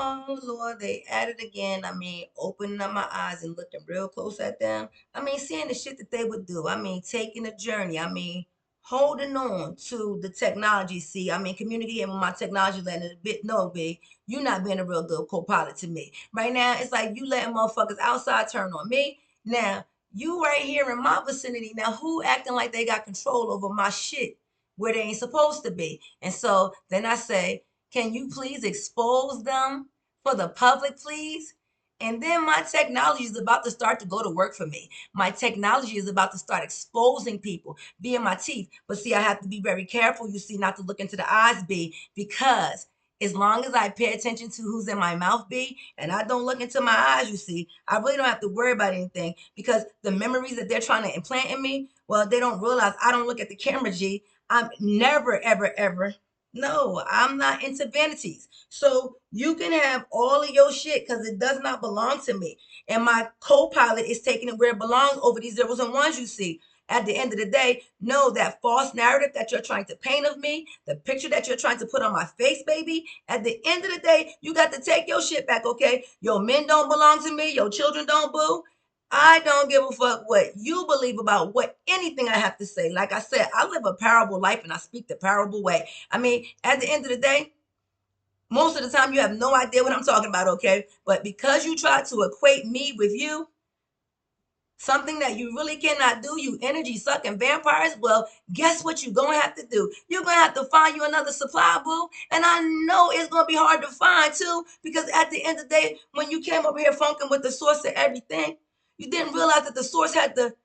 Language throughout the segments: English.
Oh Lord, they at it again. I mean, opening up my eyes and looking real close at them. I mean, seeing the shit that they would do. I mean, taking a journey. I mean, holding on to the technology. See, I mean, communicating with my technology letting a bit no, B, you not being a real good co-pilot to me. Right now, it's like you letting motherfuckers outside turn on me. Now, you right here in my vicinity. Now, who acting like they got control over my shit where they ain't supposed to be? And so then I say, can you please expose them for the public, please? And then my technology is about to start to go to work for me. My technology is about to start exposing people, being my teeth. But see, I have to be very careful, you see, not to look into the eyes, B, because as long as I pay attention to who's in my mouth, B, and I don't look into my eyes, you see, I really don't have to worry about anything because the memories that they're trying to implant in me, well, they don't realize I don't look at the camera, G. I'm never, ever, ever. No, I'm not into vanities. So you can have all of your shit because it does not belong to me. And my co-pilot is taking it where it belongs over these zeros and ones you see. At the end of the day, know that false narrative that you're trying to paint of me, the picture that you're trying to put on my face, baby. At the end of the day, you got to take your shit back, okay? Your men don't belong to me. Your children don't, boo. I don't give a fuck what you believe about what anything I have to say. Like I said, I live a parable life and I speak the parable way. I mean, at the end of the day, most of the time you have no idea what I'm talking about, okay? But because you try to equate me with you, something that you really cannot do, you energy sucking vampires, well, guess what you're gonna have to do? You're gonna have to find you another supply, boo. And I know it's gonna be hard to find too, because at the end of the day, when you came over here funking with the source of everything, you didn't realize that the source had the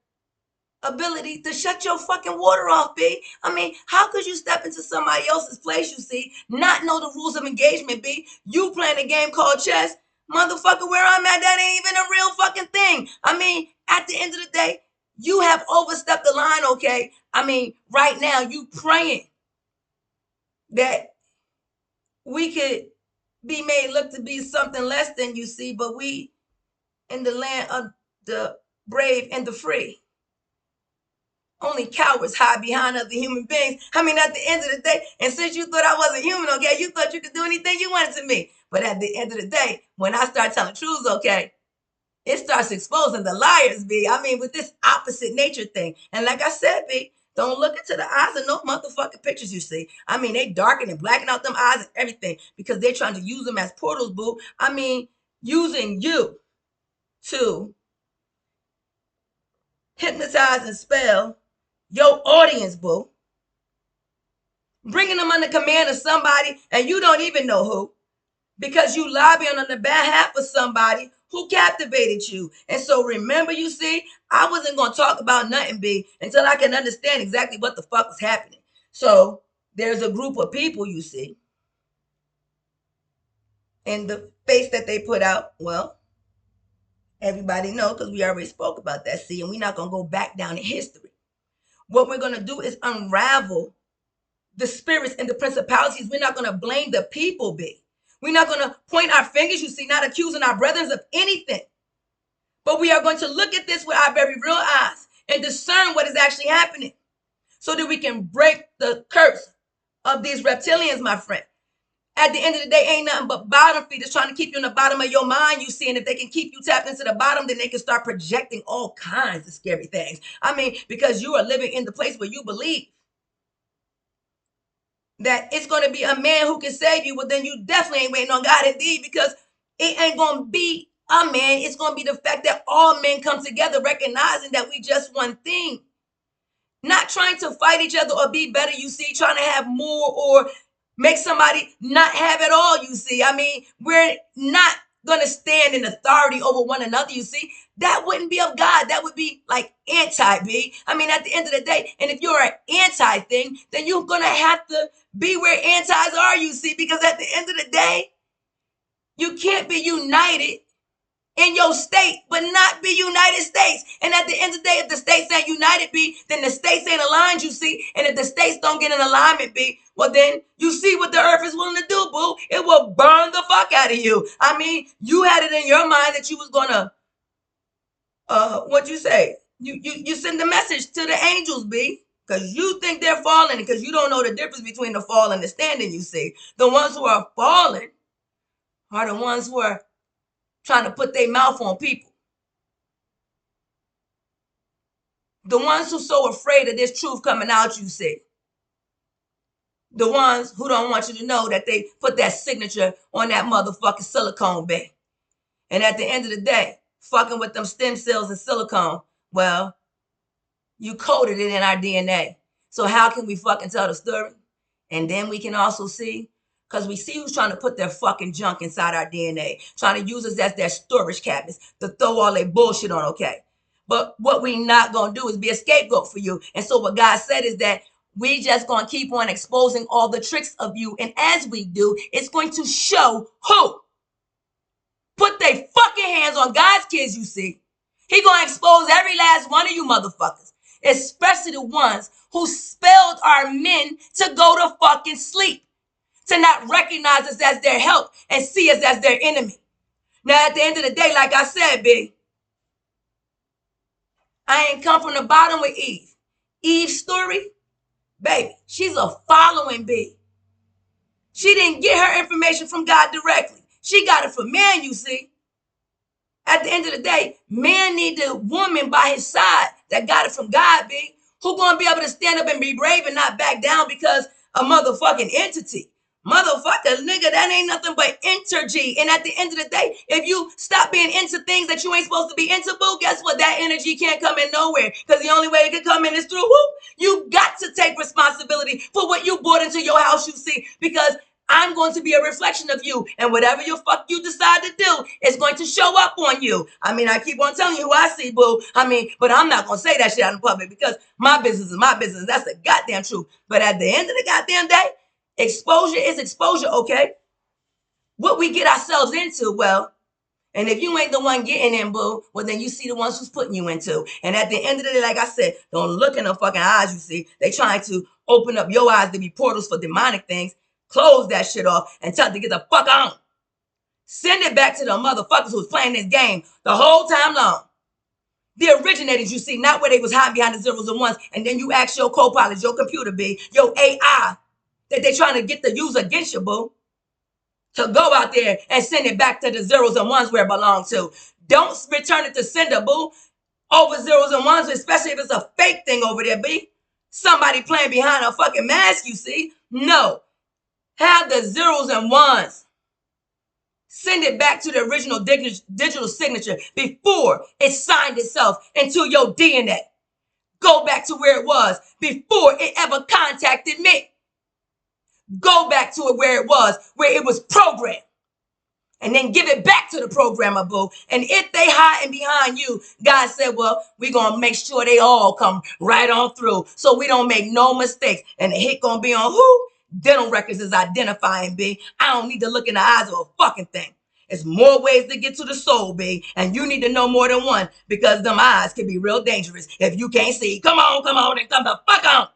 ability to shut your fucking water off, B. I mean, how could you step into somebody else's place, you see, not know the rules of engagement, B? You playing a game called chess. Motherfucker, where I'm at, that ain't even a real fucking thing. I mean, at the end of the day, you have overstepped the line, okay? I mean, right now, you praying that we could be made look to be something less than you see, but we in the land of the brave and the free. Only cowards hide behind other human beings. I mean, at the end of the day, and since you thought I wasn't human, okay, you thought you could do anything you wanted to me. But at the end of the day, when I start telling truths, okay, it starts exposing the liars, B. I mean, with this opposite nature thing. And like I said, B, don't look into the eyes of no motherfucking pictures you see. I mean, they darken and blacken out them eyes and everything because they're trying to use them as portals, boo. I mean, using you to hypnotize and spell your audience, boo, bringing them under command of somebody and you don't even know who because you lobbying on the behalf of somebody who captivated you. And so remember, you see, I wasn't going to talk about nothing, B, until I can understand exactly what the fuck was happening. So there's a group of people, you see, and the face that they put out, well, everybody knows because we already spoke about that, see, and we're not going to go back down in history. What we're going to do is unravel the spirits and the principalities. We're not going to blame the people, B. We're not going to point our fingers, you see, not accusing our brethren of anything. But we are going to look at this with our very real eyes and discern what is actually happening so that we can break the curse of these reptilians, my friend. At the end of the day, ain't nothing but bottom feeders trying to keep you in the bottom of your mind, you see. And if they can keep you tapped into the bottom, then they can start projecting all kinds of scary things. I mean, because you are living in the place where you believe that it's going to be a man who can save you, well, then you definitely ain't waiting on God indeed, because it ain't going to be a man. It's going to be the fact that all men come together recognizing that we just one thing. Not trying to fight each other or be better, you see, trying to have more or make somebody not have it all, you see. I mean, we're not going to stand in authority over one another, you see. That wouldn't be of God. That would be like anti-B. I mean, at the end of the day, and if you're an anti thing, then you're going to have to be where antis are, you see, because at the end of the day, you can't be united in your state, but not be United States. And at the end of the day, if the states ain't united, B, then the states ain't aligned, you see. And if the states don't get in alignment, B, well, then you see what the earth is willing to do, boo. It will burn the fuck out of you. I mean, you had it in your mind that you was gonna, what you say? You send the message to the angels, B, because you think they're falling, because you don't know the difference between the fall and the standing, you see. The ones who are falling are the ones who are trying to put their mouth on people. The ones who so afraid of this truth coming out, you see. The ones who don't want you to know that they put that signature on that motherfucking silicone bag. And at the end of the day, fucking with them stem cells and silicone, well, you coded it in our DNA. So how can we fucking tell the story? And then we can also see, because we see who's trying to put their fucking junk inside our DNA, trying to use us as their storage cabinets to throw all their bullshit on, okay? But what we not going to do is be a scapegoat for you. And so what God said is that we just going to keep on exposing all the tricks of you. And as we do, it's going to show who put their fucking hands on God's kids, you see. He going to expose every last one of you motherfuckers, especially the ones who spelled our men to go to fucking sleep, to not recognize us as their help and see us as their enemy. Now, at the end of the day, like I said, B, I ain't come from the bottom with Eve. Eve's story, baby, she's a following, B. She didn't get her information from God directly. She got it from man, you see. At the end of the day, man need the woman by his side that got it from God, B. Who gonna be able to stand up and be brave and not back down because a motherfucking entity. Motherfucker, nigga, that ain't nothing but energy. And at the end of the day, if you stop being into things that you ain't supposed to be into, boo, guess what? That energy can't come in nowhere. Because the only way it can come in is through who? You got to take responsibility for what you brought into your house, you see. Because I'm going to be a reflection of you. And whatever you fuck you decide to do is going to show up on you. I mean, I keep on telling you who I see, boo. I mean, but I'm not going to say that shit out in public because my business is my business. That's the goddamn truth. But at the end of the goddamn day, exposure is exposure, okay? What we get ourselves into, well, and if you ain't the one getting in, boo, well, then you see the ones who's putting you into. And at the end of the day, like I said, don't look in the fucking eyes, you see. They trying to open up your eyes to be portals for demonic things. Close that shit off and tell them to get the fuck on. Send it back to the motherfuckers who was playing this game the whole time long. The originators, you see, not where they was hiding behind the zeros and ones, and then you ask your co-pilot, your computer, B, your AI, that they trying to get the user against you, boo, to go out there and send it back to the zeros and ones where it belongs to. Don't return it to sender, boo, over zeros and ones, especially if it's a fake thing over there, B. Somebody playing behind a fucking mask, you see. No. Have the zeros and ones. Send it back to the original digital signature before it signed itself into your DNA. Go back to where it was before it ever contacted me. Go back to it where it was programmed. And then give it back to the programmer, boo. And if they hiding behind you, God said, well, we're going to make sure they all come right on through so we don't make no mistakes. And the hit going to be on who? Dental records is identifying, B. I don't need to look in the eyes of a fucking thing. There's more ways to get to the soul, B. And you need to know more than one because them eyes can be real dangerous if you can't see. Come on, and come the fuck on.